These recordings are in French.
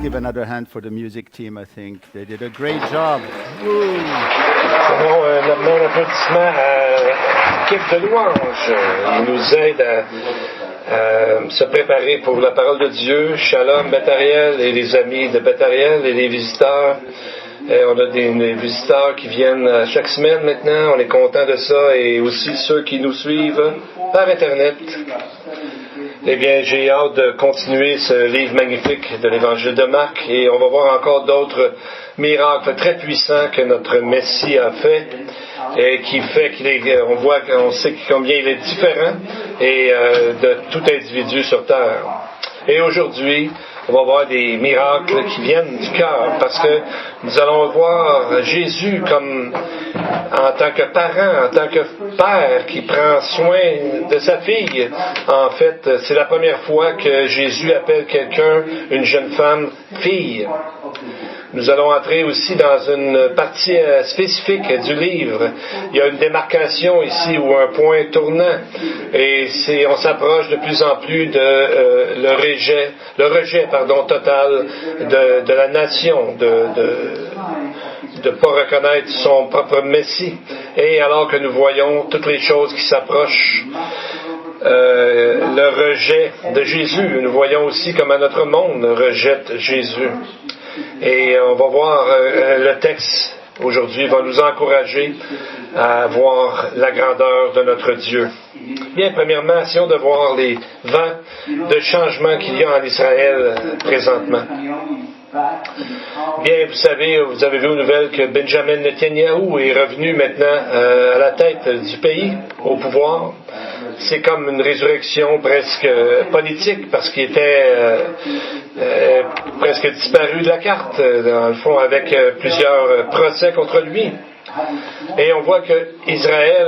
give another hand for the music team, I think. They did a great job. Bon, un applaudissement à l'équipe de louange. Ils nous aident à se préparer pour la parole de Dieu. Shalom, Beth Ariel et les amis de Beth Ariel et les visiteurs. On a des visiteurs qui viennent chaque semaine maintenant. On est content de ça. Et aussi ceux qui nous suivent par Internet. Eh bien, j'ai hâte de continuer ce livre magnifique de l'Évangile de Marc et on va voir encore d'autres miracles très puissants que notre Messie a fait et qui fait qu'on sait combien il est différent et de tout individu sur terre. Et aujourd'hui, on va voir des miracles qui viennent du cœur parce que nous allons voir Jésus comme en tant que parent, en tant que père qui prend soin de sa fille. En fait, c'est la première fois que Jésus appelle quelqu'un, une jeune femme, fille. Nous allons entrer aussi dans une partie spécifique du livre. Il y a une démarcation ici ou un point tournant et on s'approche de plus en plus de le rejet total de la nation, de pas reconnaître son propre Messie. Et alors que nous voyons toutes les choses qui s'approchent, le rejet de Jésus, nous voyons aussi comment notre monde rejette Jésus. Et on va voir le texte aujourd'hui va nous encourager à voir la grandeur de notre Dieu. Bien, premièrement, essayons de voir les vents de changement qu'il y a en Israël présentement. Bien, vous avez vu aux nouvelles que Benjamin Netanyahou est revenu maintenant à la tête du pays, au pouvoir. C'est comme une résurrection presque politique parce qu'il était presque disparu de la carte, dans le fond, avec plusieurs procès contre lui. Et on voit que Israël,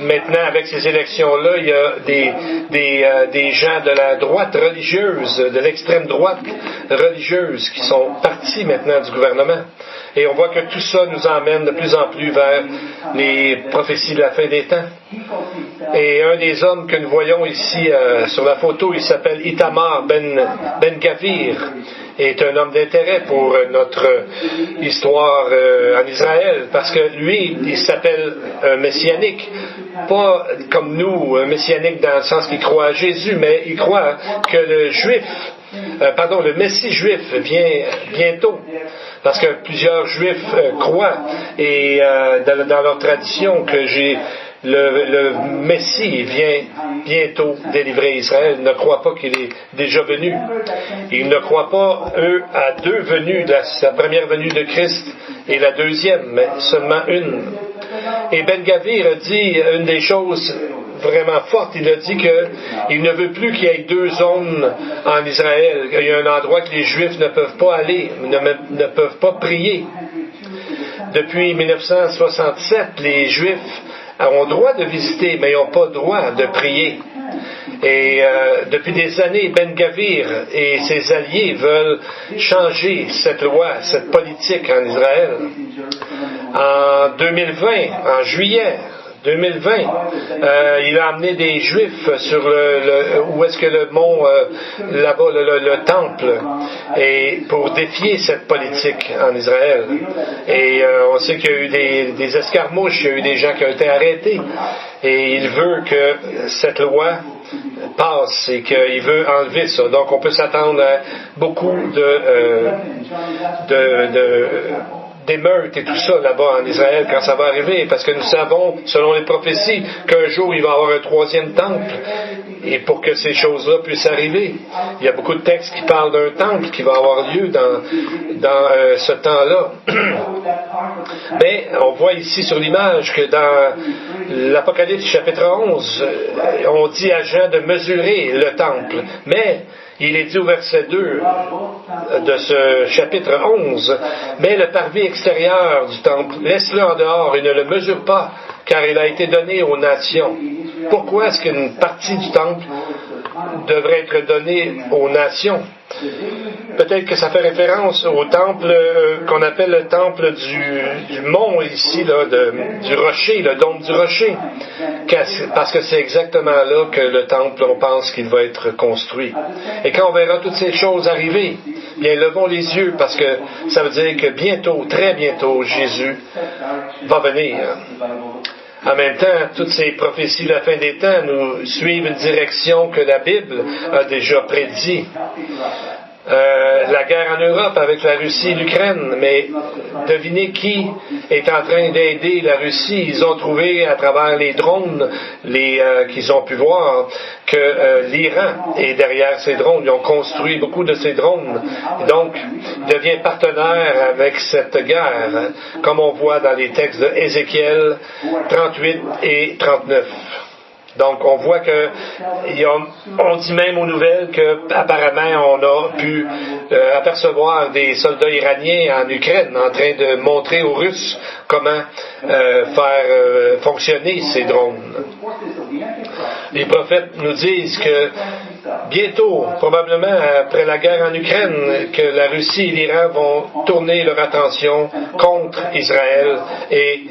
maintenant, avec ces élections-là, il y a des gens de la droite religieuse, de l'extrême droite religieuse, qui sont partis maintenant du gouvernement. Et on voit que tout ça nous emmène de plus en plus vers les prophéties de la fin des temps. Et un des hommes que nous voyons ici sur la photo, il s'appelle Itamar Ben Gavir, est un homme d'intérêt pour notre histoire en Israël, parce que lui, il s'appelle un messianique, pas comme nous, un messianique dans le sens qu'il croit à Jésus, mais il croit que le Messie juif vient bientôt. Parce que plusieurs Juifs croient, et dans leur tradition, que le Messie vient bientôt délivrer Israël. Ils ne croient pas qu'il est déjà venu. Ils ne croient pas, eux, à deux venues, la première venue de Christ et la deuxième, mais seulement une. Et Ben Gavir a dit une des choses vraiment forte. Il a dit qu'il ne veut plus qu'il y ait deux zones en Israël. Il y a un endroit que les Juifs ne peuvent pas aller, ne peuvent pas prier. Depuis 1967, les Juifs ont droit de visiter, mais ils n'ont pas droit de prier. Et depuis des années, Ben Gavir et ses alliés veulent changer cette loi, cette politique en Israël. En 2020, en juillet 2020, il a amené des Juifs sur où est-ce que le mont, là-bas, le temple, et pour défier cette politique en Israël. Et on sait qu'il y a eu des escarmouches, il y a eu des gens qui ont été arrêtés. Et il veut que cette loi passe et qu'il veut enlever ça. Donc on peut s'attendre à beaucoup d'émeutes et tout ça là-bas en Israël quand ça va arriver, parce que nous savons, selon les prophéties, qu'un jour il va y avoir un troisième temple, et pour que ces choses-là puissent arriver, il y a beaucoup de textes qui parlent d'un temple qui va avoir lieu dans ce temps-là. Mais on voit ici sur l'image que dans l'Apocalypse chapitre 11, on dit à Jean de mesurer le temple, mais il est dit au verset 2 de ce chapitre 11, « Mais le parvis extérieur du temple, laisse-le en dehors et ne le mesure pas, car il a été donné aux nations. » Pourquoi est-ce qu'une partie du temple devrait être donnée aux nations? Peut-être que ça fait référence au temple qu'on appelle le temple du mont ici, là, du rocher, le dôme du rocher. Parce que c'est exactement là que le temple, on pense qu'il va être construit. Et quand on verra toutes ces choses arriver, bien levons les yeux parce que ça veut dire que bientôt, très bientôt, Jésus va venir. En même temps, toutes ces prophéties de la fin des temps nous suivent une direction que la Bible a déjà prédit. La guerre en Europe avec la Russie et l'Ukraine, mais devinez qui est en train d'aider la Russie. Ils ont trouvé à travers les drones qu'ils ont pu voir que l'Iran est derrière ces drones. Ils ont construit beaucoup de ces drones. Donc, il devient partenaire avec cette guerre, comme on voit dans les textes de Ézéchiel 38 et 39. Donc, on voit on dit même aux nouvelles qu'apparemment, on a pu apercevoir des soldats iraniens en Ukraine en train de montrer aux Russes comment faire fonctionner ces drones. Les prophètes nous disent que bientôt, probablement après la guerre en Ukraine, que la Russie et l'Iran vont tourner leur attention contre Israël et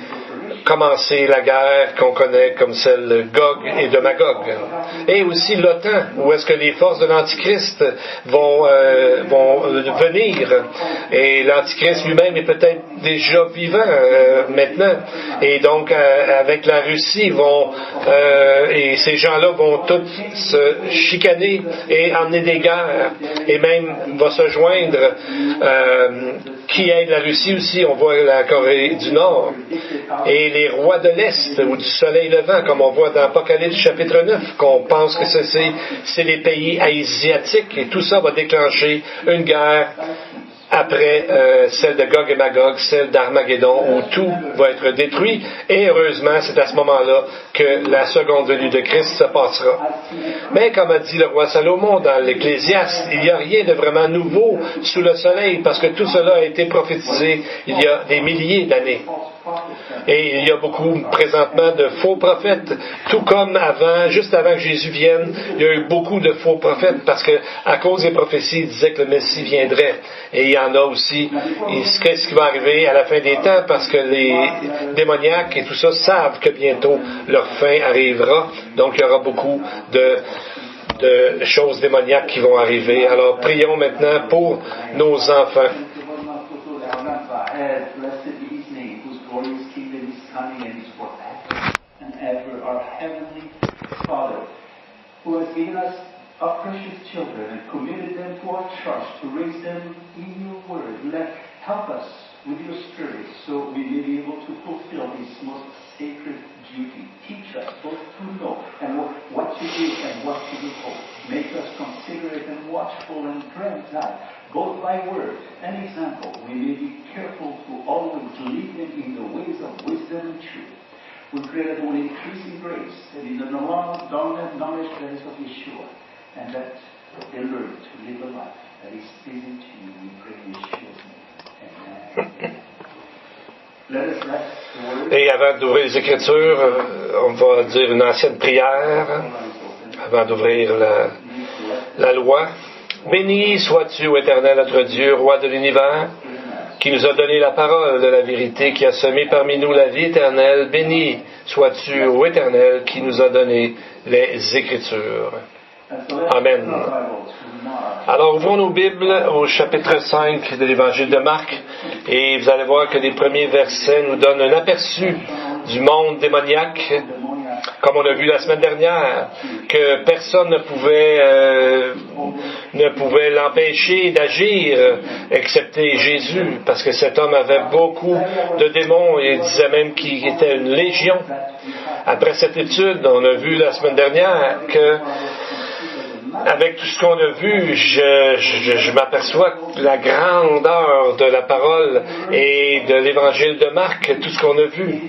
commencer la guerre qu'on connaît comme celle de Gog et de Magog. Et aussi l'OTAN, où est-ce que les forces de l'Antichrist vont venir. Et l'Antichrist lui-même est peut-être déjà vivant maintenant. Et donc, avec la Russie, et ces gens-là vont tous se chicaner et emmener des guerres. Et même va se joindre qui aide la Russie aussi. On voit la Corée du Nord. Et les rois de l'Est, ou du soleil levant, comme on voit dans Apocalypse chapitre 9, qu'on pense que c'est les pays asiatiques, et tout ça va déclencher une guerre après celle de Gog et Magog, celle d'Armageddon, où tout va être détruit, et heureusement, c'est à ce moment-là que la seconde venue de Christ se passera. Mais comme a dit le roi Salomon dans l'Ecclésiaste, il n'y a rien de vraiment nouveau sous le soleil, parce que tout cela a été prophétisé il y a des milliers d'années. Et il y a beaucoup présentement de faux prophètes, tout comme juste avant que Jésus vienne, il y a eu beaucoup de faux prophètes parce que à cause des prophéties, ils disaient que le Messie viendrait. Et il y en a aussi. Qu'est-ce qui va arriver à la fin des temps parce que les démoniaques et tout ça savent que bientôt leur fin arrivera. Donc il y aura beaucoup de choses démoniaques qui vont arriver. Alors prions maintenant pour nos enfants. Our Heavenly Father, who has given us our precious children and committed them to our trust to raise them in your word, help us with your Spirit so we may be able to fulfill this most sacred duty. Teach us both to know and what to do and what to withhold. Make us considerate and watchful and dread that, both by word and example, we may be careful to always lead them in the ways of wisdom and truth. We pray that will increase in grace and in the knowledge that is of Yeshua, and that they learn to live a life that is pleasing to you. We pray in Yeshua's name. Amen. Let us let the word. Et avant d'ouvrir les Écritures, on va dire une ancienne prière, avant d'ouvrir la loi. Béni sois-tu, ô Éternel, notre Dieu, Roi de l'univers, qui nous a donné la parole de la vérité, qui a semé parmi nous la vie éternelle. Béni sois-tu, ô Éternel, qui nous a donné les Écritures. Amen. Alors, ouvrons nos Bibles au chapitre 5 de l'Évangile de Marc, et vous allez voir que les premiers versets nous donnent un aperçu du monde démoniaque, comme on a vu la semaine dernière, que personne ne pouvait l'empêcher d'agir, excepté Jésus, parce que cet homme avait beaucoup de démons, et il disait même qu'il était une légion. Après cette étude, on a vu la semaine dernière que avec tout ce qu'on a vu, je m'aperçois la grandeur de la parole et de l'évangile de Marc, tout ce qu'on a vu.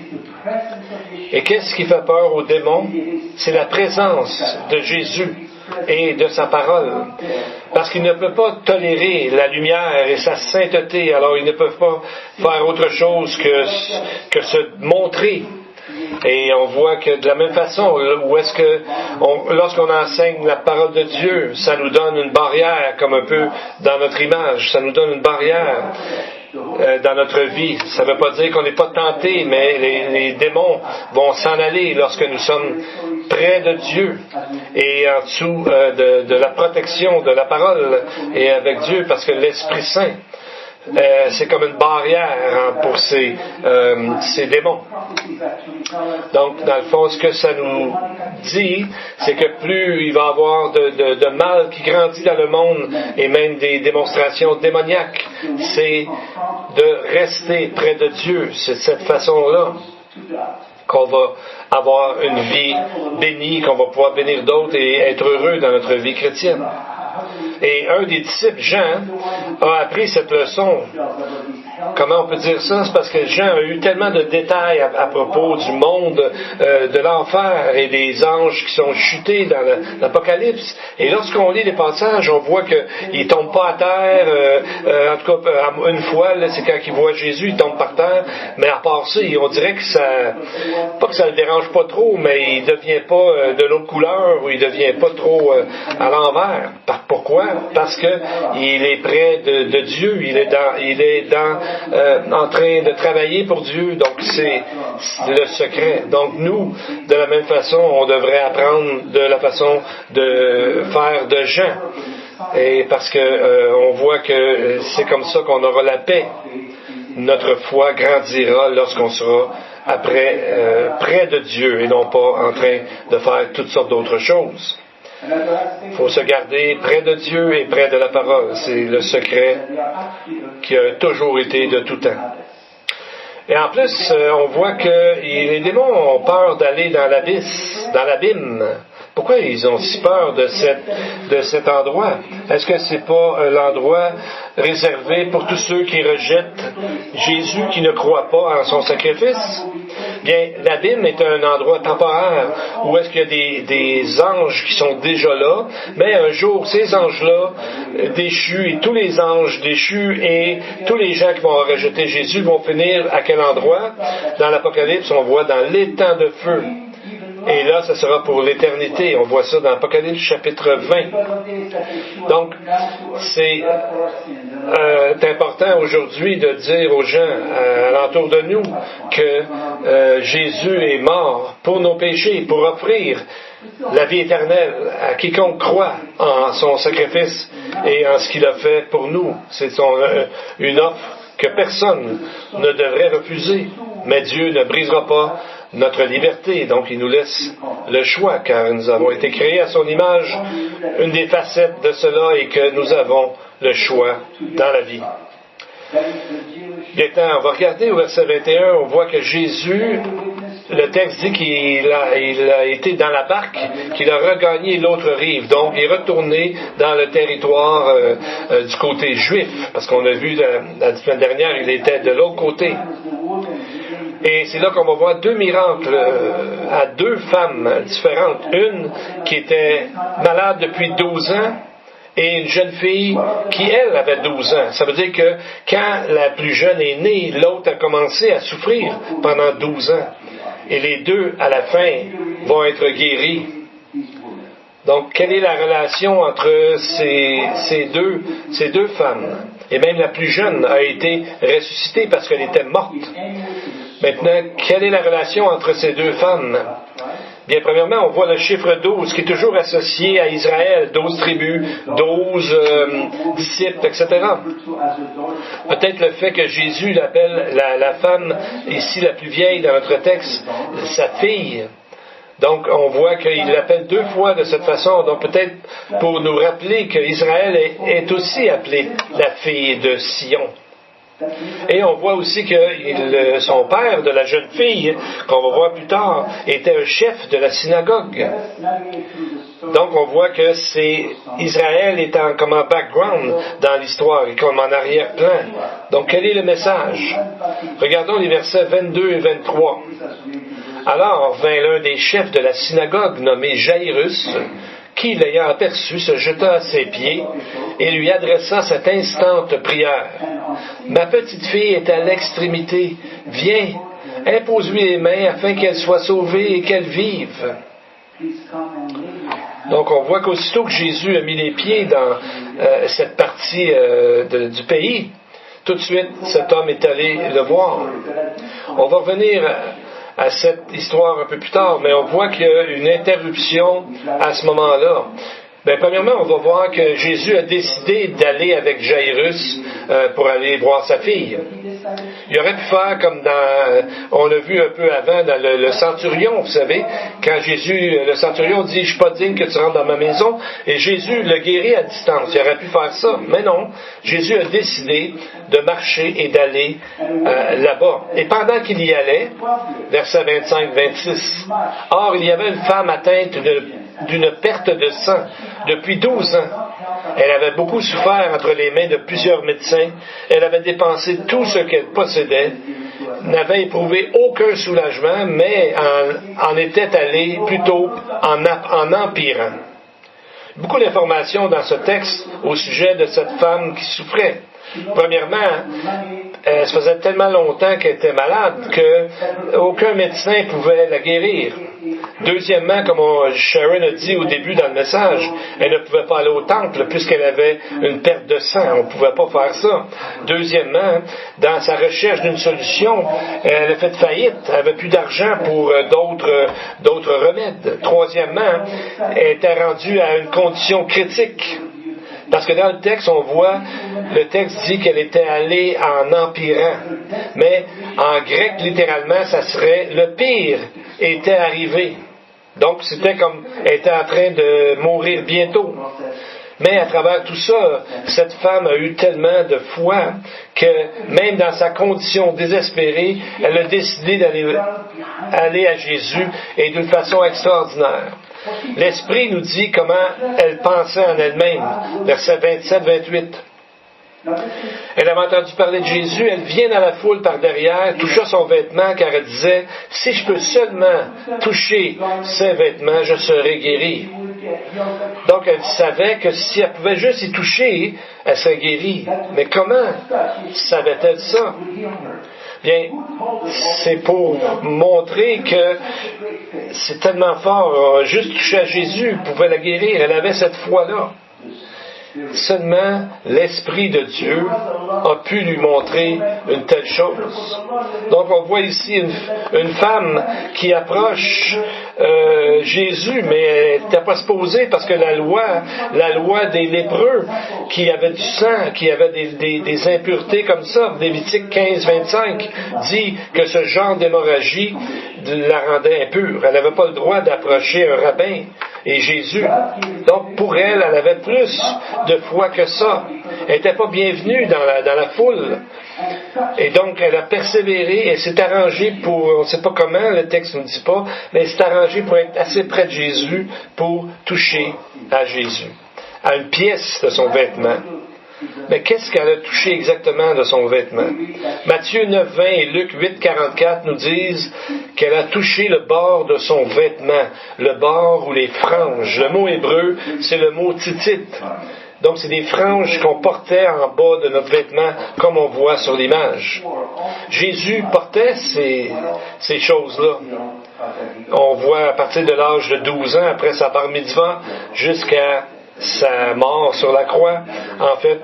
Et qu'est-ce qui fait peur aux démons? C'est la présence de Jésus et de sa parole. Parce qu'ils ne peuvent pas tolérer la lumière et sa sainteté, alors ils ne peuvent pas faire autre chose que se montrer. Et on voit que de la même façon, lorsqu'on enseigne la parole de Dieu, ça nous donne une barrière, comme un peu dans notre image, ça nous donne une barrière. dans notre vie. Ça ne veut pas dire qu'on n'est pas tenté, mais les démons vont s'en aller lorsque nous sommes près de Dieu et en dessous de la protection de la parole et avec Dieu, parce que l'Esprit Saint, c'est comme une barrière pour ces démons. Donc, dans le fond, ce que ça nous dit, c'est que plus il va y avoir de mal qui grandit dans le monde, et même des démonstrations démoniaques, c'est de rester près de Dieu. C'est de cette façon-là qu'on va avoir une vie bénie, qu'on va pouvoir bénir d'autres et être heureux dans notre vie chrétienne. Et un des disciples, Jean, a appris cette leçon. Comment on peut dire ça? C'est parce que Jean a eu tellement de détails à propos du monde de l'enfer et des anges qui sont chutés dans l'Apocalypse. Et lorsqu'on lit les passages, on voit qu'ils ne tombent pas à terre. En tout cas, une fois, là, c'est quand ils voient Jésus, ils tombent par terre. Mais à part ça, on dirait que ça... Pas que ça le dérange pas trop, mais il ne devient pas de l'autre couleur ou il ne devient pas trop à l'envers. Pourquoi? Parce que il est près de Dieu. Il est en train de travailler pour Dieu, donc c'est le secret. Donc nous, de la même façon, on devrait apprendre de la façon de faire de Jean, et parce que on voit que c'est comme ça qu'on aura la paix. Notre foi grandira lorsqu'on sera près de Dieu et non pas en train de faire toutes sortes d'autres choses. Il faut se garder près de Dieu et près de la parole. C'est le secret qui a toujours été de tout temps. Et en plus, on voit que les démons ont peur d'aller dans l'abîme. Pourquoi ils ont si peur de cet endroit? Est-ce que c'est pas l'endroit réservé pour tous ceux qui rejettent Jésus, qui ne croient pas en son sacrifice? Bien, l'abîme est un endroit temporaire où est-ce qu'il y a des anges qui sont déjà là, mais un jour, ces anges-là déchus et tous les anges déchus et tous les gens qui vont rejeter Jésus vont finir à quel endroit? Dans l'Apocalypse, on voit dans l'étang de feu. Et là, ça sera pour l'éternité. On voit ça dans Apocalypse chapitre 20. Donc, c'est important aujourd'hui de dire aux gens alentour de nous que Jésus est mort pour nos péchés, pour offrir la vie éternelle à quiconque croit en son sacrifice et en ce qu'il a fait pour nous. C'est une offre que personne ne devrait refuser. Mais Dieu ne brisera pas notre liberté, donc il nous laisse le choix, car nous avons été créés à son image. Une des facettes de cela est que nous avons le choix dans la vie. Maintenant, on va regarder au verset 21, on voit que Jésus, le texte dit qu'il a été dans la barque, qu'il a regagné l'autre rive, donc il est retourné dans le territoire du côté juif, parce qu'on a vu la semaine dernière, il était de l'autre côté. Et c'est là qu'on va voir deux miracles à deux femmes différentes. Une qui était malade depuis 12 ans et une jeune fille qui, elle, avait 12 ans. Ça veut dire que quand la plus jeune est née, l'autre a commencé à souffrir pendant 12 ans. Et les deux, à la fin, vont être guéris. Donc, quelle est la relation entre ces deux femmes? Et même la plus jeune a été ressuscitée parce qu'elle était morte. Maintenant, quelle est la relation entre ces deux femmes? Bien, premièrement, on voit le chiffre 12 qui est toujours associé à Israël, 12 tribus, 12 disciples, etc. Peut-être le fait que Jésus l'appelle la femme, ici la plus vieille dans notre texte, sa fille. Donc, on voit qu'il l'appelle deux fois de cette façon. Donc, peut-être pour nous rappeler qu'Israël est aussi appelé la fille de Sion. Et on voit aussi que son père de la jeune fille, qu'on va voir plus tard, était un chef de la synagogue. Donc on voit que c'est Israël étant comme en background dans l'histoire et comme en arrière-plan. Donc quel est le message? Regardons les versets 22 et 23. Alors vint l'un des chefs de la synagogue nommé Jairus, qui, l'ayant aperçu, se jeta à ses pieds et lui adressa cette instante prière. « Ma petite fille est à l'extrémité. Viens, impose-lui les mains afin qu'elle soit sauvée et qu'elle vive. » Donc on voit qu'aussitôt que Jésus a mis les pieds dans cette partie du pays, Tout de suite, cet homme est allé le voir. On va revenir à cette histoire un peu plus tard, mais on voit qu'il y a une interruption à ce moment-là. Bien, premièrement, on va voir que Jésus a décidé d'aller avec Jairus pour aller voir sa fille. Il aurait pu faire comme on l'a vu un peu avant dans le centurion, vous savez, quand le centurion dit « Je suis pas digne que tu rentres dans ma maison », et Jésus le guérit à distance. Il aurait pu faire ça, mais non. Jésus a décidé de marcher et d'aller là-bas. Et pendant qu'il y allait, verset 25-26, « Or, il y avait une femme atteinte d'une perte de sang depuis 12 ans. Elle avait beaucoup souffert entre les mains de plusieurs médecins. Elle avait dépensé tout ce qu'elle possédait, n'avait éprouvé aucun soulagement, mais en était allée plutôt en empirant. » Beaucoup d'informations dans ce texte au sujet de cette femme qui souffrait. Premièrement, ça faisait tellement longtemps qu'elle était malade qu'aucun médecin pouvait la guérir. Deuxièmement, comme Sharon a dit au début dans le message, elle ne pouvait pas aller au temple puisqu'elle avait une perte de sang. On ne pouvait pas faire ça. Deuxièmement, dans sa recherche d'une solution, elle a fait faillite. Elle n'avait plus d'argent pour d'autres remèdes. Troisièmement, elle était rendue à une condition critique. Parce que dans le texte, on voit, le texte dit qu'elle était allée en empirant. Mais en grec, littéralement, ça serait le pire était arrivé. Donc, c'était comme, elle était en train de mourir bientôt. Mais à travers tout ça, cette femme a eu tellement de foi que même dans sa condition désespérée, elle a décidé d'aller à Jésus et d'une façon extraordinaire. L'Esprit nous dit comment elle pensait en elle-même. Versets 27-28. Elle avait entendu parler de Jésus, elle vient dans la foule par derrière, toucha son vêtement car elle disait « Si je peux seulement toucher ses vêtements, je serai guérie. » Donc elle savait que si elle pouvait juste y toucher, elle serait guérie. Mais comment savait-elle ça? Bien, c'est pour montrer que c'est tellement fort. Juste toucher à Jésus pouvait la guérir. Elle avait cette foi-là. Seulement l'Esprit de Dieu a pu lui montrer une telle chose. Donc on voit ici une femme qui approche Jésus, mais elle n'était pas supposée parce que la loi des lépreux qui avaient du sang, qui avaient des impuretés comme ça, Lévitique 15-25 dit que ce genre d'hémorragie la rendait impure. Elle n'avait pas le droit d'approcher un rabbin et Jésus. Donc pour elle, elle avait plus de foi que ça. Elle n'était pas bienvenue dans la foule. Et donc elle a persévéré et s'est arrangée pour, on ne sait pas comment, le texte ne nous dit pas, mais elle s'est arrangée pour être assez près de Jésus pour toucher à Jésus, à une pièce de son vêtement. Mais qu'est-ce qu'elle a touché exactement de son vêtement? Matthieu 9:20 et Luc 8:44 nous disent qu'elle a touché le bord de son vêtement, le bord ou les franges. Le mot hébreu, c'est le mot titit. Donc, c'est des franges qu'on portait en bas de notre vêtement, comme on voit sur l'image. Jésus portait ces choses-là. On voit à partir de l'âge de 12 ans, après sa bar mitzvah, jusqu'à sa mort sur la croix, en fait,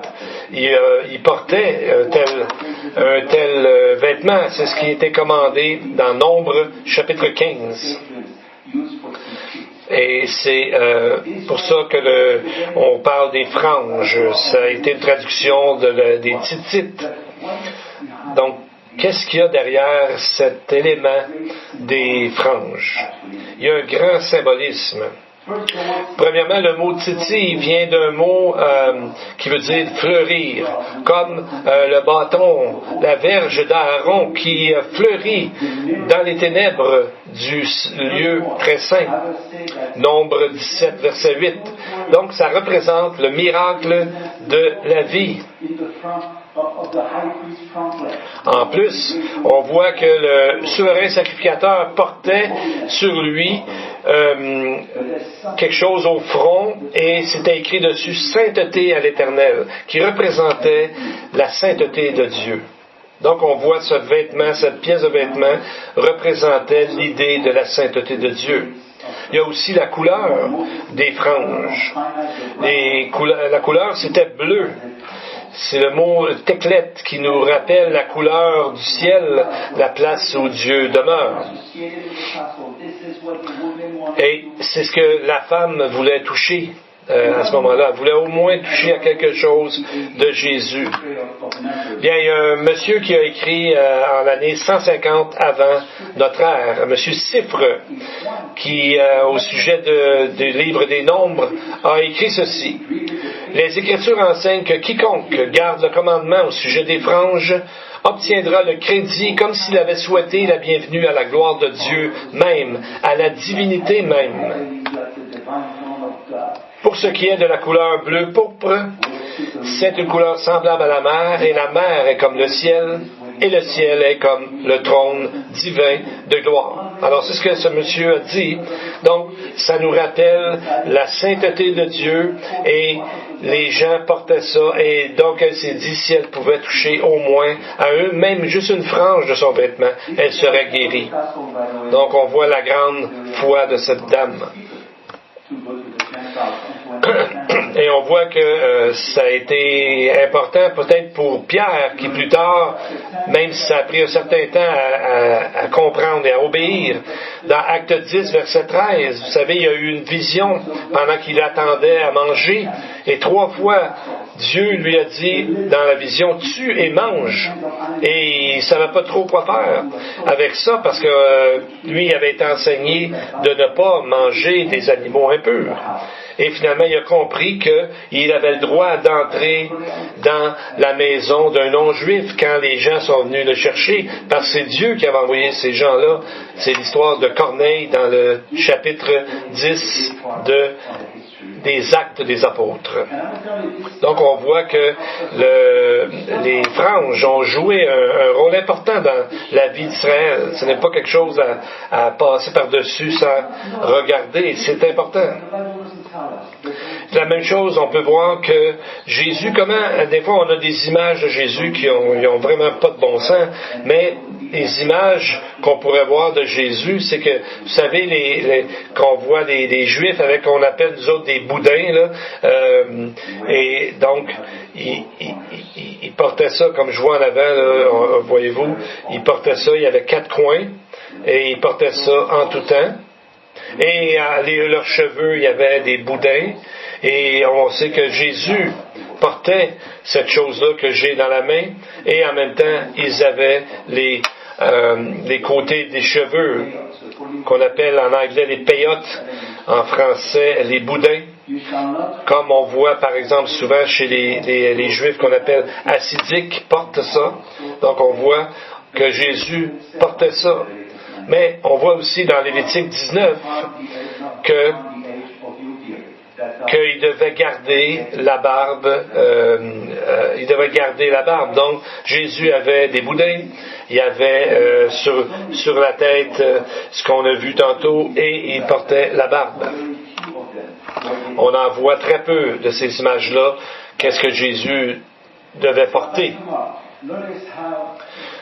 il portait un tel vêtement. C'est ce qui était commandé dans Nombre, chapitre 15. Et c'est pour ça que on parle des franges. Ça a été une traduction des titites. Donc, qu'est-ce qu'il y a derrière cet élément des franges? Il y a un grand symbolisme. Premièrement, le mot titi vient d'un mot qui veut dire fleurir, comme le bâton, la verge d'Aaron qui fleurit dans les ténèbres du lieu très saint. Nombre 17, verset 8. Donc, ça représente le miracle de la vie. En plus, on voit que le souverain sacrificateur portait sur lui quelque chose au front et c'était écrit dessus « Sainteté à l'Éternel » qui représentait la sainteté de Dieu. Donc on voit ce vêtement, cette pièce de vêtement représentait l'idée de la sainteté de Dieu. Il y a aussi la couleur des franges. La couleur, c'était bleu. C'est le mot teklet qui nous rappelle la couleur du ciel, la place où Dieu demeure. Et c'est ce que la femme voulait toucher à ce moment-là. Elle voulait au moins toucher à quelque chose de Jésus. Bien, il y a un monsieur qui a écrit en l'année 150 avant notre ère, un monsieur Cypre, qui, au sujet du livre des Nombres, a écrit ceci. Les Écritures enseignent que quiconque garde le commandement au sujet des franges obtiendra le crédit comme s'il avait souhaité la bienvenue à la gloire de Dieu même, à la divinité même. Pour ce qui est de la couleur bleu pourpre, c'est une couleur semblable à la mer, et la mer est comme le ciel, et le ciel est comme le trône divin de gloire. Alors, c'est ce que ce monsieur a dit. Donc, ça nous rappelle la sainteté de Dieu, et les gens portaient ça, et donc elle s'est dit, si elle pouvait toucher au moins à eux, même juste une frange de son vêtement, elle serait guérie. Donc, on voit la grande foi de cette dame. Et on voit que ça a été important peut-être pour Pierre, qui plus tard, même si ça a pris un certain temps à comprendre et à obéir, dans Acte 10, verset 13, vous savez, il y a eu une vision pendant qu'il attendait à manger, et 3 fois, Dieu lui a dit dans la vision, tue et mange. Et il ne savait pas trop quoi faire avec ça, parce que lui avait été enseigné de ne pas manger des animaux impurs. Et finalement, il a compris qu'il avait le droit d'entrer dans la maison d'un non-juif quand les gens sont venus le chercher, parce que c'est Dieu qui avait envoyé ces gens-là. C'est l'histoire de Corneille dans le chapitre 10 des Actes des Apôtres. Donc, on voit que les franges ont joué un rôle important dans la vie d'Israël. Ce n'est pas quelque chose à passer par-dessus sans regarder. C'est important. La même chose, on peut voir que Jésus, des fois on a des images de Jésus qui ont vraiment pas de bon sens, mais les images qu'on pourrait voir de Jésus, c'est que, vous savez, qu'on voit des Juifs avec qu'on appelle nous autres des boudins, là, et donc, ils portaient ça, comme je vois en avant, là, voyez-vous, ils portaient ça, il y avait 4 coins, et ils portaient ça en tout temps. Et leurs cheveux, il y avait des boudins. Et on sait que Jésus portait cette chose-là que j'ai dans la main. Et en même temps, ils avaient les côtés des cheveux, qu'on appelle en anglais les payottes, en français les boudins. Comme on voit par exemple souvent chez les Juifs qu'on appelle hassidiques, portent ça. Donc on voit que Jésus portait ça. Mais on voit aussi dans Lévitique 19 qu'il devait garder la barbe. Il devait garder la barbe. Donc Jésus avait des boudins, il avait sur la tête ce qu'on a vu tantôt, et il portait la barbe. On en voit très peu de ces images-là. Qu'est-ce que Jésus devait porter?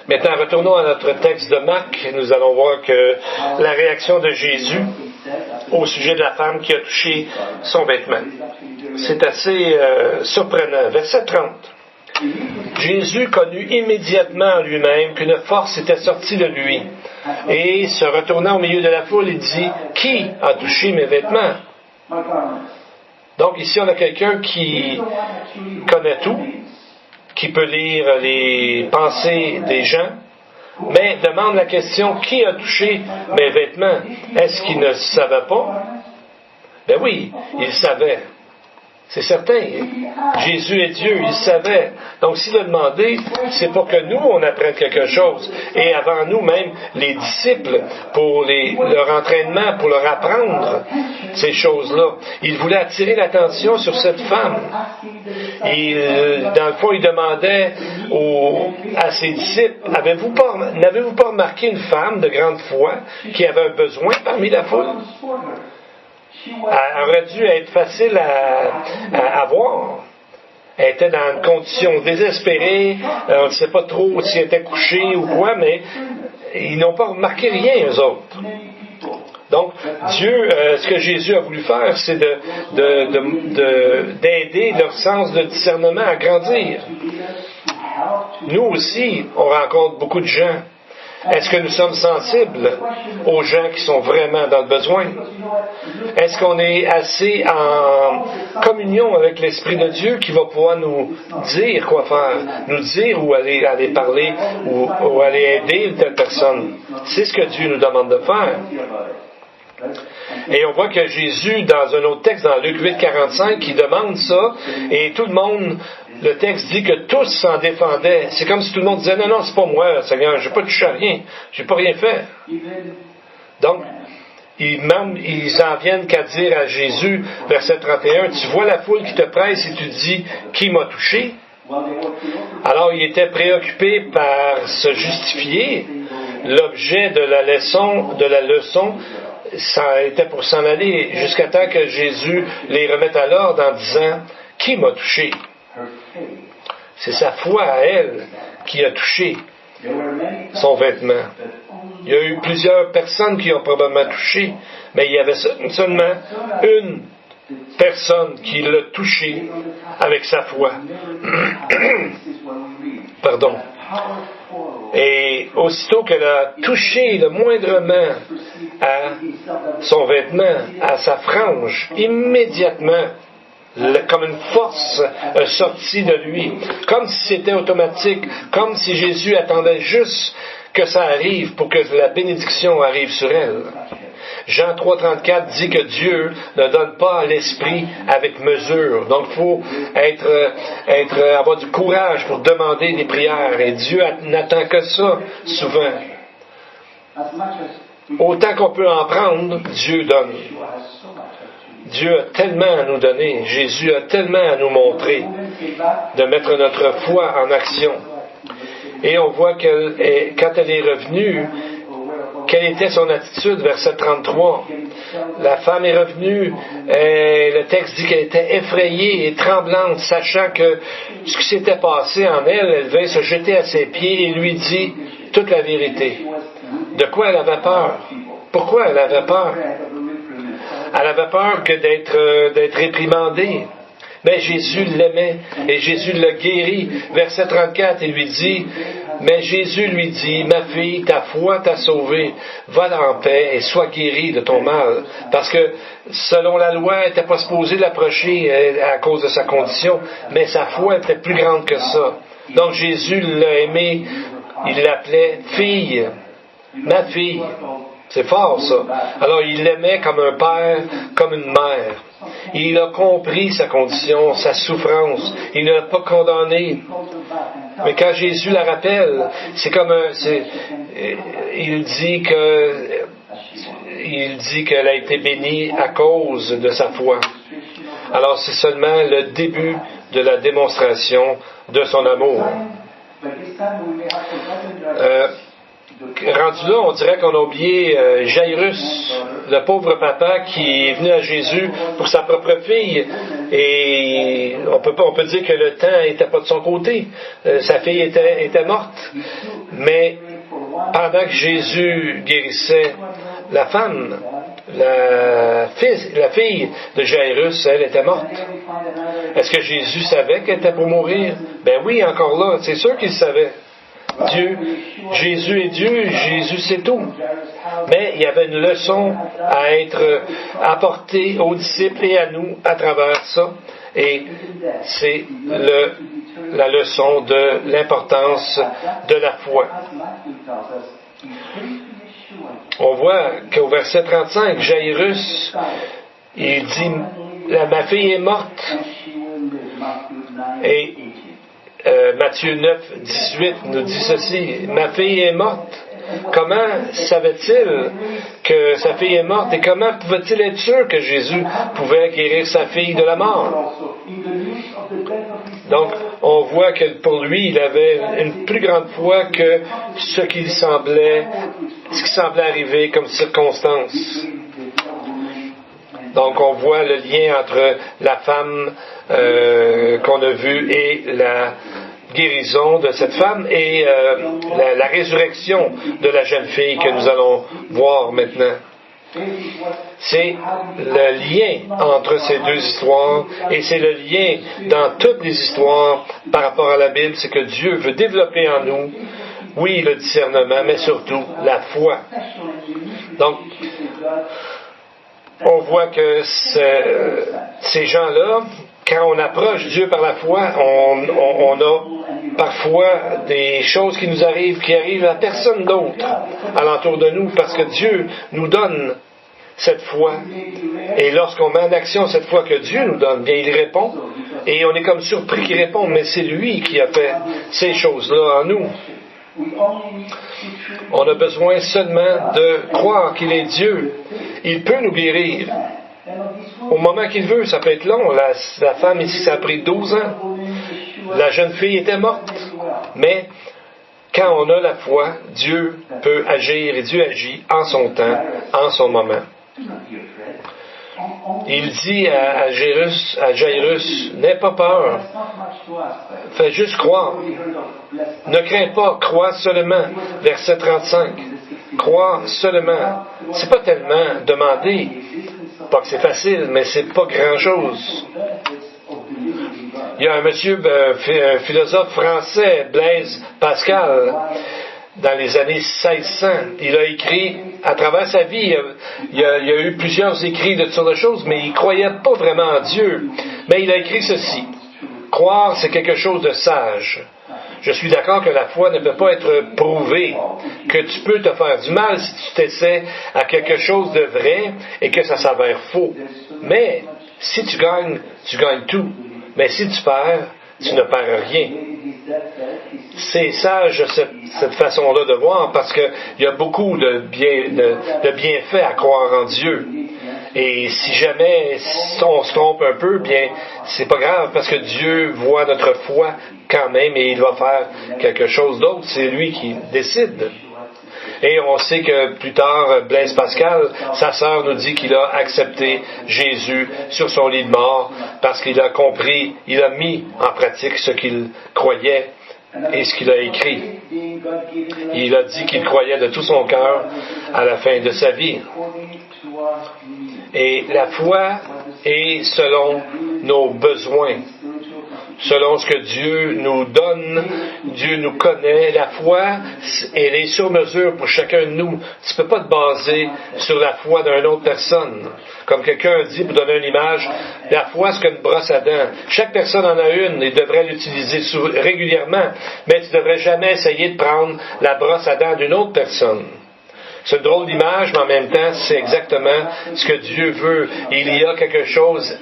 Maintenant, retournons à notre texte de Marc. Nous allons voir que la réaction de Jésus au sujet de la femme qui a touché son vêtement. C'est assez surprenant. Verset 30. Jésus connut immédiatement en lui-même qu'une force était sortie de lui. Et se retournant au milieu de la foule, il dit, « Qui a touché mes vêtements? » Donc ici, on a quelqu'un qui connaît tout, qui peut lire les pensées des gens, mais demande la question, qui a touché mes vêtements? Est-ce qu'il ne savait pas? Ben oui, il savait. C'est certain. Jésus est Dieu, il savait. Donc s'il a demandé, c'est pour que nous, on apprenne quelque chose. Et avant nous, même les disciples, pour leur entraînement, pour leur apprendre ces choses-là. Il voulait attirer l'attention sur cette femme. Dans le fond, il demandait à ses disciples, n'avez-vous pas remarqué une femme de grande foi qui avait un besoin parmi la foule? Elle aurait dû être facile à voir. Elle était dans une condition désespérée. On ne sait pas trop si elle était couchée ou quoi, mais ils n'ont pas remarqué rien, eux autres. Donc, Dieu, ce que Jésus a voulu faire, c'est d'aider leur sens de discernement à grandir. Nous aussi, on rencontre beaucoup de gens. Est-ce que nous sommes sensibles aux gens qui sont vraiment dans le besoin? Est-ce qu'on est assez en communion avec l'Esprit de Dieu qui va pouvoir nous dire quoi faire, nous dire où aller parler ou aller aider une telle personne? C'est ce que Dieu nous demande de faire. Et on voit que Jésus, dans un autre texte, dans Luc 8,45, il demande ça, et tout le monde, le texte dit que tous s'en défendaient. C'est comme si tout le monde disait, non, c'est pas moi, Seigneur, j'ai pas touché à rien, j'ai pas rien fait. Donc, ils en viennent qu'à dire à Jésus, verset 31, tu vois la foule qui te presse et tu dis, qui m'a touché? Alors, il était préoccupé par se justifier. L'objet de la leçon, ça était pour s'en aller jusqu'à temps que Jésus les remette à l'ordre en disant, qui m'a touché? C'est sa foi à elle qui a touché son vêtement. Il y a eu plusieurs personnes qui ont probablement touché, mais il y avait seulement une personne qui l'a touché avec sa foi. Pardon. Et aussitôt qu'elle a touché le moindrement à son vêtement, à sa frange, immédiatement, comme une force sortie de lui, comme si c'était automatique, comme si Jésus attendait juste que ça arrive pour que la bénédiction arrive sur elle. Jean 3,34 dit que Dieu ne donne pas l'esprit avec mesure. Donc, il faut avoir du courage pour demander des prières. Et Dieu n'attend que ça, souvent. Autant qu'on peut en prendre, Dieu donne. Dieu a tellement à nous donner. Jésus a tellement à nous montrer de mettre notre foi en action. Et on voit quand elle est revenue, quelle était son attitude, verset 33. La femme est revenue, le texte dit qu'elle était effrayée et tremblante, sachant que ce qui s'était passé en elle, elle vint se jeter à ses pieds et lui dit toute la vérité. De quoi elle avait peur? Pourquoi elle avait peur? Elle avait peur que d'être réprimandée. Mais Jésus l'aimait et Jésus l'a guéri. Verset 34, il lui dit, mais Jésus lui dit, ma fille, ta foi t'a sauvée, va en paix et sois guérie de ton mal. Parce que selon la loi, elle n'était pas supposée l'approcher à cause de sa condition, mais sa foi était plus grande que ça. Donc Jésus l'a aimée, il l'appelait fille, ma fille. C'est fort, ça. Alors, il l'aimait comme un père, comme une mère. Il a compris sa condition, sa souffrance. Il ne l'a pas condamnée. Mais quand Jésus la rappelle, c'est comme il dit qu'elle a été bénie à cause de sa foi. Alors, c'est seulement le début de la démonstration de son amour. Rendu là, on dirait qu'on a oublié Jairus, le pauvre papa qui est venu à Jésus pour sa propre fille. Et on peut dire que le temps n'était pas de son côté. Sa fille était morte. Mais pendant que Jésus guérissait la femme, la fille de Jairus, elle était morte. Est-ce que Jésus savait qu'elle était pour mourir? Ben oui, encore là, c'est sûr qu'il savait. Jésus est Dieu, Jésus c'est tout. Mais il y avait une leçon à être apportée aux disciples et à nous à travers ça. Et c'est la leçon de l'importance de la foi. On voit qu'au verset 35, Jairus, il dit, ma fille est morte. Et Matthieu 9, 18 nous dit ceci, ma fille est morte. Comment savait-il que sa fille est morte et comment pouvait-il être sûr que Jésus pouvait guérir sa fille de la mort? Donc, on voit que pour lui, il avait une plus grande foi que ce qui semblait arriver comme circonstance. Donc, on voit le lien entre la femme qu'on a vue et la guérison de cette femme et la résurrection de la jeune fille que nous allons voir maintenant. C'est le lien entre ces deux histoires, et c'est le lien dans toutes les histoires par rapport à la Bible, c'est que Dieu veut développer en nous, oui, le discernement, mais surtout la foi. Donc, on voit que ces gens-là, quand on approche Dieu par la foi, on a parfois des choses qui nous arrivent, qui arrivent à personne d'autre alentour de nous, parce que Dieu nous donne cette foi. Et lorsqu'on met en action cette foi que Dieu nous donne, bien il répond. Et on est comme surpris qu'il réponde, mais c'est lui qui a fait ces choses-là en nous. On a besoin seulement de croire qu'il est Dieu. Il peut nous guérir. Au moment qu'il veut, ça peut être long. La femme ici, ça a pris 12 ans. La jeune fille était morte. Mais quand on a la foi, Dieu peut agir et Dieu agit en son temps, en son moment. Il dit à Jairus, n'aie pas peur, fais juste croire. Ne crains pas, crois seulement. Verset 35. Crois seulement. C'est pas tellement demander. Pas que c'est facile, mais c'est pas grand-chose. Il y a un monsieur, un philosophe français, Blaise Pascal, dans les années 1600. Il a écrit, à travers sa vie, il y a eu plusieurs écrits de toutes sortes de choses, mais il ne croyait pas vraiment en Dieu. Mais il a écrit ceci. Croire, c'est quelque chose de sage. Je suis d'accord que la foi ne peut pas être prouvée, que tu peux te faire du mal si tu t'essaies à quelque chose de vrai et que ça s'avère faux. Mais si tu gagnes tout. Mais si tu perds, tu ne perds rien. C'est sage cette façon-là de voir parce qu'il y a beaucoup de bienfaits à croire en Dieu. Et si jamais on se trompe un peu, bien, c'est pas grave parce que Dieu voit notre foi quand même et il va faire quelque chose d'autre. C'est lui qui décide. Et on sait que plus tard, Blaise Pascal, sa sœur nous dit qu'il a accepté Jésus sur son lit de mort parce qu'il a compris, il a mis en pratique ce qu'il croyait et ce qu'il a écrit. Il a dit qu'il croyait de tout son cœur à la fin de sa vie. Et la foi est selon nos besoins. Selon ce que Dieu nous donne, Dieu nous connaît. La foi, elle est sur mesure pour chacun de nous. Tu ne peux pas te baser sur la foi d'une autre personne. Comme quelqu'un dit, pour donner une image, la foi, c'est comme une brosse à dents. Chaque personne en a une et devrait l'utiliser régulièrement, mais tu ne devrais jamais essayer de prendre la brosse à dents d'une autre personne. C'est une drôle d'image, mais en même temps, c'est exactement ce que Dieu veut. Il y a quelque chose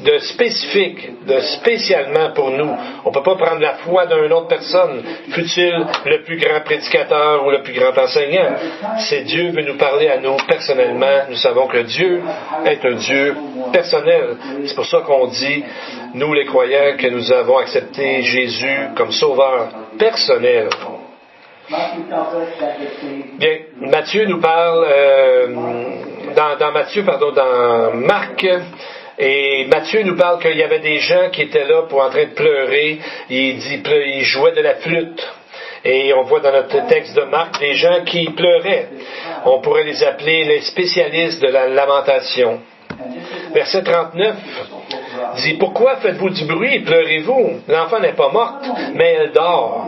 de spécifique, de spécialement pour nous. On ne peut pas prendre la foi d'une autre personne, fût-il le plus grand prédicateur ou le plus grand enseignant. C'est Dieu veut nous parler à nous personnellement. Nous savons que Dieu est un Dieu personnel. C'est pour ça qu'on dit, nous les croyants, que nous avons accepté Jésus comme sauveur personnel. Bien, Matthieu nous parle, dans Marc, et Matthieu nous parle qu'il y avait des gens qui étaient là en train de pleurer. Il dit, ils jouaient de la flûte. Et on voit dans notre texte de Marc des gens qui pleuraient. On pourrait les appeler les spécialistes de la lamentation. Verset 39 dit, « Pourquoi faites-vous du bruit et pleurez-vous? L'enfant n'est pas morte, mais elle dort. »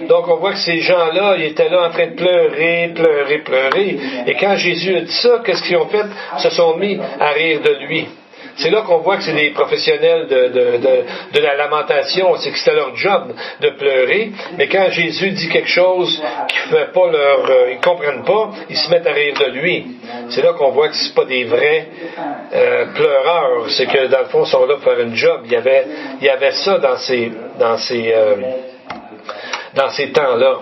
Donc on voit que ces gens-là, ils étaient là en train de pleurer. Et quand Jésus a dit ça, qu'est-ce qu'ils ont fait? Ils se sont mis à rire de lui. C'est là qu'on voit que c'est des professionnels de la lamentation, c'est que c'était leur job de pleurer, mais quand Jésus dit quelque chose qui fait pas ils comprennent pas, ils se mettent à rire de lui. C'est là qu'on voit que c'est pas des vrais pleureurs, c'est que dans le fond ils sont là pour faire une job. Il y avait ça dans ces temps-là.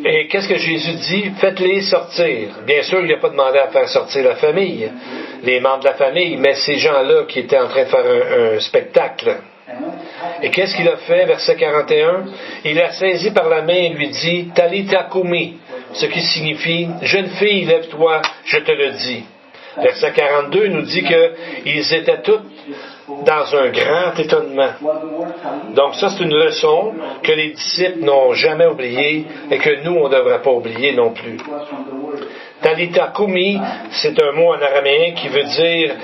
Et qu'est-ce que Jésus dit? Faites-les sortir. Bien sûr, il n'a pas demandé à faire sortir la famille, les membres de la famille, mais ces gens-là qui étaient en train de faire un spectacle. Et qu'est-ce qu'il a fait? Verset 41. Il l'a saisi par la main et lui dit, Talitha koumi, ce qui signifie, jeune fille, lève-toi, je te le dis. Verset 42 nous dit qu'ils étaient tous dans un grand étonnement. Donc ça, c'est une leçon que les disciples n'ont jamais oubliée et que nous, on ne devrait pas oublier non plus. Talita Kumi, c'est un mot en araméen qui veut dire,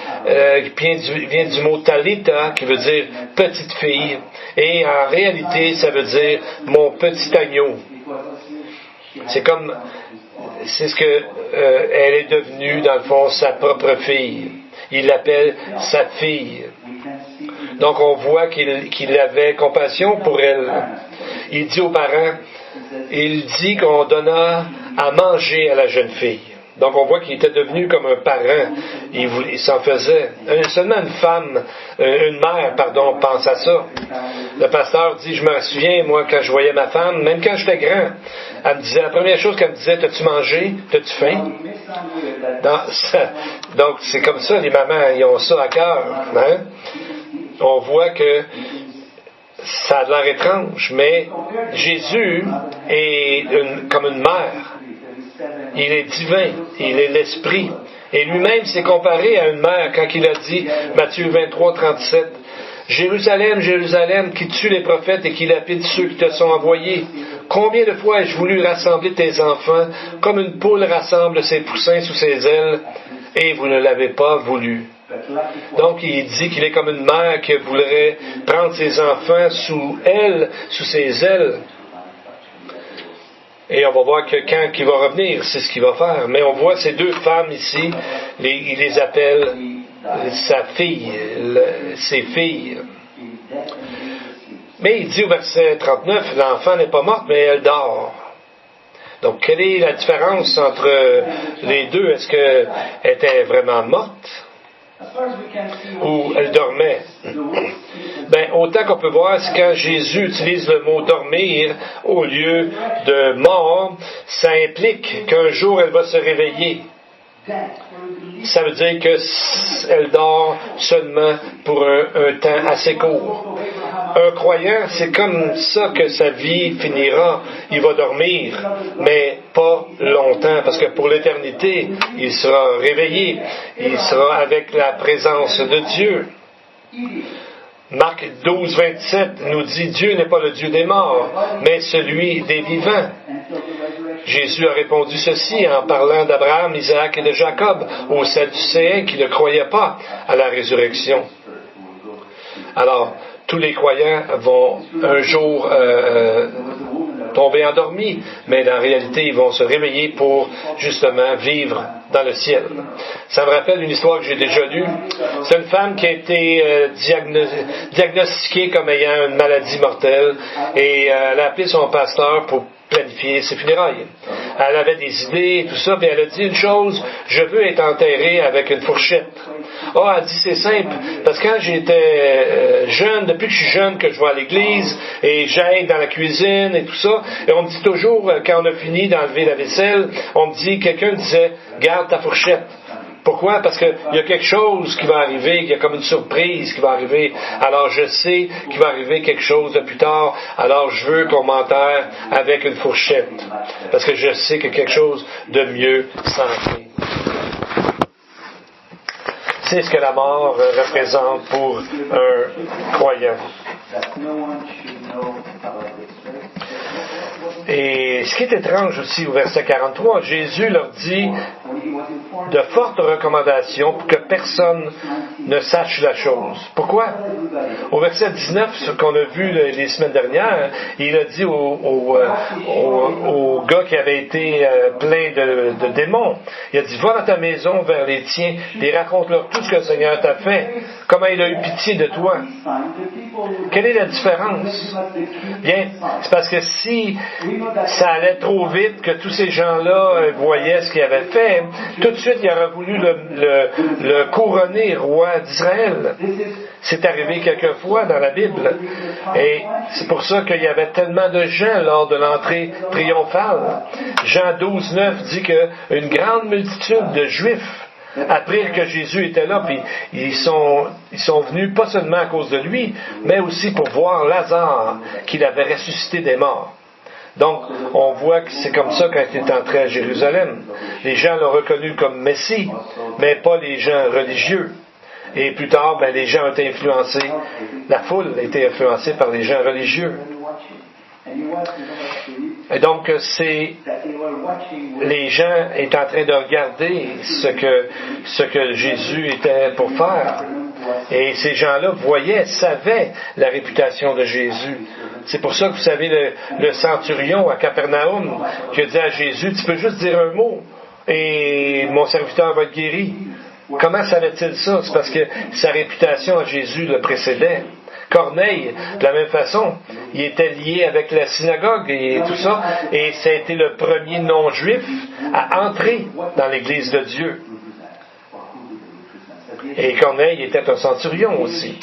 vient du mot Talita, qui veut dire petite fille. Et en réalité, ça veut dire mon petit agneau. C'est ce que elle est devenue, dans le fond, sa propre fille. Il l'appelle sa fille. Donc on voit qu'il avait compassion pour elle. Il dit aux parents, il dit qu'on donna à manger à la jeune fille. Donc on voit qu'il était devenu comme un parent. Il s'en faisait. Seulement une mère, pense à ça. Le pasteur dit, je me souviens, moi, quand je voyais ma femme, même quand j'étais grand, elle me disait, la première chose qu'elle me disait, t'as-tu mangé? T'as-tu faim? Donc c'est comme ça, les mamans, ils ont ça à cœur. Hein? On voit que ça a l'air étrange, mais Jésus est comme une mère. Il est divin, il est l'Esprit. Et lui-même s'est comparé à une mère quand il a dit, Matthieu 23, 37, « Jérusalem, Jérusalem, qui tue les prophètes et qui lapide ceux qui te sont envoyés. Combien de fois ai-je voulu rassembler tes enfants, comme une poule rassemble ses poussins sous ses ailes, et vous ne l'avez pas voulu. » Donc, il dit qu'il est comme une mère qui voudrait prendre ses enfants sous ses ailes. Et on va voir que quand il va revenir, c'est ce qu'il va faire. Mais on voit ces deux femmes ici, il les appelle sa fille, ses filles. Mais il dit au verset 39, l'enfant n'est pas morte, mais elle dort. Donc, quelle est la différence entre les deux? Est-ce qu'elle était vraiment morte? Ou elle dormait? Autant qu'on peut voir, c'est quand Jésus utilise le mot dormir au lieu de mort, ça implique qu'un jour elle va se réveiller. Ça veut dire qu'elle dort seulement pour un temps assez court. Un croyant, c'est comme ça que sa vie finira. Il va dormir, mais pas longtemps, parce que pour l'éternité, il sera réveillé. Il sera avec la présence de Dieu. Marc 12, 27 nous dit, Dieu n'est pas le Dieu des morts, mais celui des vivants. Jésus a répondu ceci en parlant d'Abraham, Isaac et de Jacob, aux Sadducéens qui ne croyaient pas à la résurrection. Alors, tous les croyants vont un jour tomber endormis, mais en réalité, ils vont se réveiller pour justement vivre dans le ciel. Ça me rappelle une histoire que j'ai déjà lue. C'est une femme qui a été diagnostiquée comme ayant une maladie mortelle et elle a appelé son pasteur pour planifier ses funérailles. Elle avait des idées et tout ça, puis elle a dit une chose, je veux être enterrée avec une fourchette. Elle dit c'est simple, parce que quand j'étais jeune, depuis que je suis jeune, que je vais à l'église et j'aide dans la cuisine et tout ça, et on me dit toujours, quand on a fini d'enlever la vaisselle, on me dit, quelqu'un disait, garde ta fourchette. Pourquoi? Parce qu'il y a quelque chose qui va arriver, il y a comme une surprise qui va arriver. Alors je sais qu'il va arriver quelque chose de plus tard, alors je veux qu'on m'enterre avec une fourchette. Parce que je sais que quelque chose de mieux s'en vient. C'est ce que la mort représente pour un croyant. Et ce qui est étrange aussi au verset 43, Jésus leur dit de fortes recommandations pour que personne ne sache la chose. Pourquoi? Au verset 19, ce qu'on a vu les semaines dernières, il a dit au gars qui avait été plein de démons, il a dit, va dans ta maison vers les tiens et raconte-leur tout ce que le Seigneur t'a fait, comment il a eu pitié de toi. Quelle est la différence? Bien, c'est parce que si ça allait trop vite, que tous ces gens-là voyaient ce qu'il avait fait, tout de suite, il aurait voulu le couronner roi d'Israël. C'est arrivé quelquefois dans la Bible. Et c'est pour ça qu'il y avait tellement de gens lors de l'entrée triomphale. Jean 12, 9 dit qu'une grande multitude de Juifs apprirent que Jésus était là, puis ils sont venus pas seulement à cause de lui, mais aussi pour voir Lazare, qu'il avait ressuscité des morts. Donc, on voit que c'est comme ça quand il est entré à Jérusalem. Les gens l'ont reconnu comme Messie, mais pas les gens religieux. Et plus tard, les gens ont été influencés, la foule a été influencée par les gens religieux. Et donc, c'est that they were watching les gens étaient en train de regarder ce que Jésus était pour faire. Et ces gens-là savaient la réputation de Jésus. C'est pour ça que vous savez le centurion à Capernaum qui a dit à Jésus, tu peux juste dire un mot et mon serviteur va être guéri. Comment savait-il ça? C'est parce que sa réputation à Jésus le précédait. Corneille, de la même façon, il était lié avec la synagogue et tout ça, et ça a été le premier non-juif à entrer dans l'Église de Dieu. Et Corneille était un centurion aussi.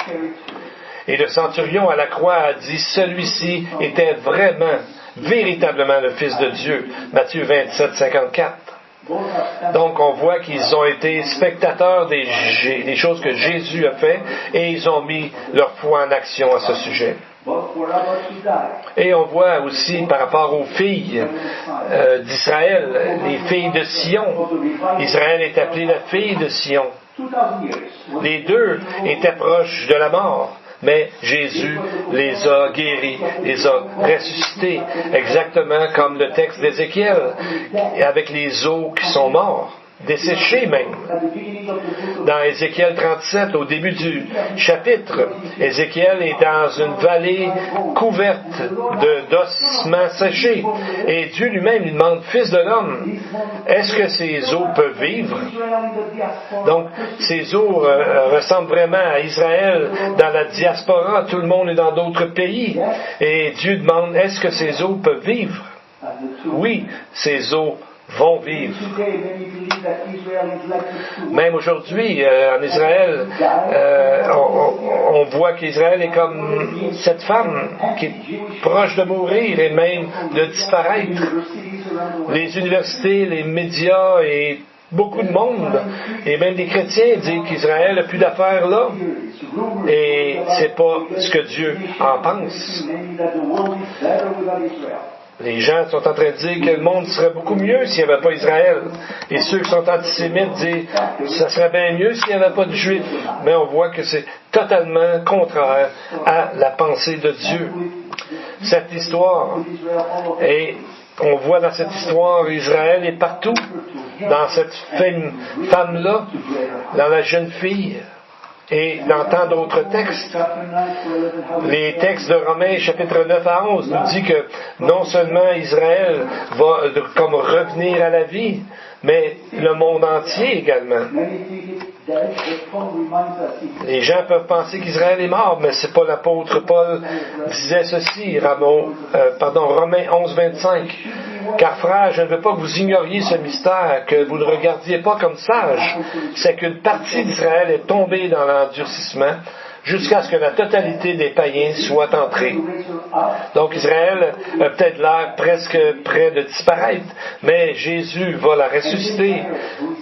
Et le centurion à la croix a dit, celui-ci était vraiment, véritablement le Fils de Dieu. Matthieu 27, 54. Donc on voit qu'ils ont été spectateurs des choses que Jésus a fait et ils ont mis leur foi en action à ce sujet. Et on voit aussi par rapport aux filles d'Israël, les filles de Sion. Israël est appelé la fille de Sion. Les deux étaient proches de la mort. Mais Jésus les a guéris, les a ressuscités, exactement comme le texte d'Ézéchiel, avec les os qui sont morts, desséchés même. Dans Ézéchiel 37, au début du chapitre, Ézéchiel est dans une vallée couverte d'ossements séchés. Et Dieu lui-même lui demande, Fils de l'homme, est-ce que ces os peuvent vivre? Donc, ces os ressemblent vraiment à Israël dans la diaspora. Tout le monde est dans d'autres pays. Et Dieu demande, est-ce que ces os peuvent vivre? Oui, ces os vont vivre. Même aujourd'hui, en Israël, on voit qu'Israël est comme cette femme qui est proche de mourir et même de disparaître. Les universités, les médias et beaucoup de monde, et même des chrétiens, disent qu'Israël n'a plus d'affaires là. Et c'est pas ce que Dieu en pense. Les gens sont en train de dire que le monde serait beaucoup mieux s'il n'y avait pas Israël. Et ceux qui sont antisémites disent que ça serait bien mieux s'il n'y avait pas de Juifs. Mais on voit que c'est totalement contraire à la pensée de Dieu. Cette histoire, et on voit dans cette histoire, Israël est partout. Dans cette femme-là, dans la jeune fille. Et dans tant d'autres textes, les textes de Romains chapitre 9 à 11 nous dit que non seulement Israël va comme revenir à la vie, mais le monde entier également. Les gens peuvent penser qu'Israël est mort, mais c'est pas l'apôtre Paul disait ceci, Romains 11, 25. Car frère, je ne veux pas que vous ignoriez ce mystère, que vous ne regardiez pas comme sage. C'est qu'une partie d'Israël est tombée dans l'endurcissement jusqu'à ce que la totalité des païens soit entrée. Donc Israël a peut-être l'air presque près de disparaître, mais Jésus va la ressusciter.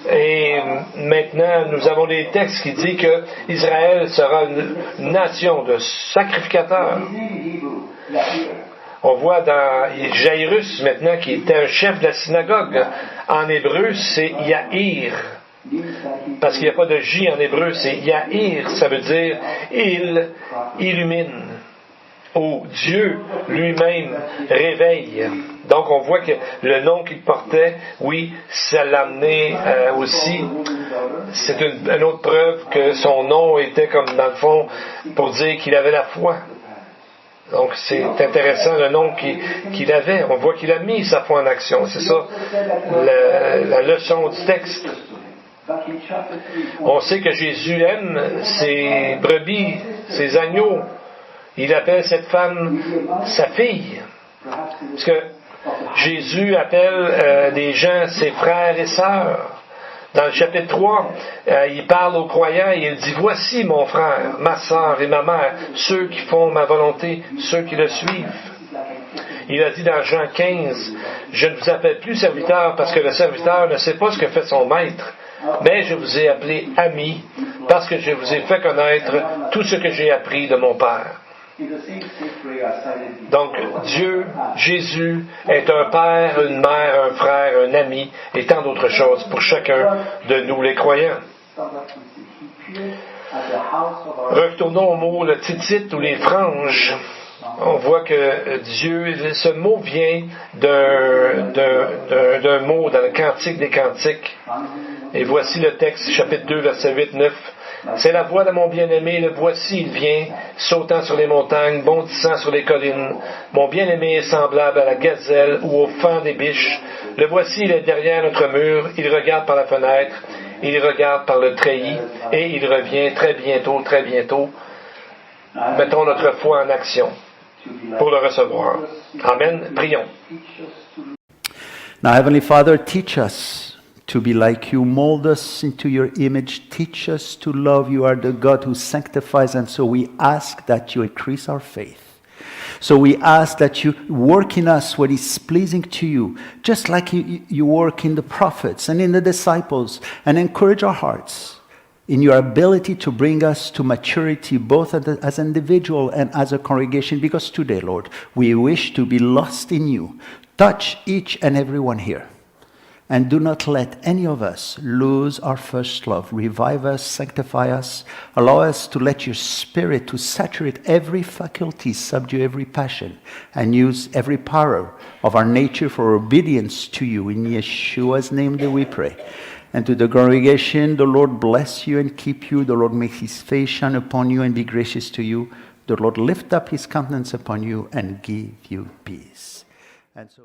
Et maintenant, nous avons des textes qui disent que Israël sera une nation de sacrificateurs. On voit dans Jairus maintenant, qui était un chef de la synagogue. En hébreu, c'est Yahir. Parce qu'il n'y a pas de J en hébreu, c'est Yahir. Ça veut dire il illumine. Ou Dieu lui-même réveille. Donc on voit que le nom qu'il portait, oui, ça l'a amené aussi. C'est une autre preuve que son nom était comme dans le fond pour dire qu'il avait la foi. Donc c'est intéressant le nom qu'il avait. On voit qu'il a mis sa foi en action. C'est ça la leçon du texte. On sait que Jésus aime ses brebis, ses agneaux. Il appelle cette femme sa fille. Parce que Jésus appelle des gens ses frères et sœurs. Dans le chapitre 3, il parle aux croyants et il dit, voici mon frère, ma sœur et ma mère, ceux qui font ma volonté, ceux qui le suivent. Il a dit dans Jean 15, je ne vous appelle plus serviteur parce que le serviteur ne sait pas ce que fait son maître, mais je vous ai appelé amis parce que je vous ai fait connaître tout ce que j'ai appris de mon Père. Donc, Dieu, Jésus, est un père, une mère, un frère, un ami et tant d'autres choses pour chacun de nous les croyants. somewhat we see. He appeared at the house of our Retournons au mot le titit ou les franges. On voit que Dieu, ce mot vient d'un mot dans le Cantique des Cantiques. Et voici le texte, chapitre 2, verset 8-9. C'est la voix de mon bien-aimé, le voici, il vient, sautant sur les montagnes, bondissant sur les collines. Mon bien-aimé est semblable à la gazelle ou au faon des biches. Le voici, il est derrière notre mur, il regarde par la fenêtre, il regarde par le treillis, et il revient très bientôt, très bientôt. Mettons notre foi en action pour le recevoir. Amen. Prions. Now, Heavenly Father, teach us to be like you. Mold us into your image. Teach us to love. You are the God who sanctifies, and so we ask that you increase our faith. So we ask that you work in us what is pleasing to you, just like you work in the prophets and in the disciples, and encourage our hearts in your ability to bring us to maturity, both as an individual and as a congregation, because today, Lord, we wish to be lost in you. Touch each and every one here. And do not let any of us lose our first love. Revive us, sanctify us. Allow us to let your Spirit to saturate every faculty, subdue every passion, and use every power of our nature for obedience to you. In Yeshua's name do we pray. And to the congregation, the Lord bless you and keep you. The Lord make his face shine upon you and be gracious to you. The Lord lift up his countenance upon you and give you peace. And so.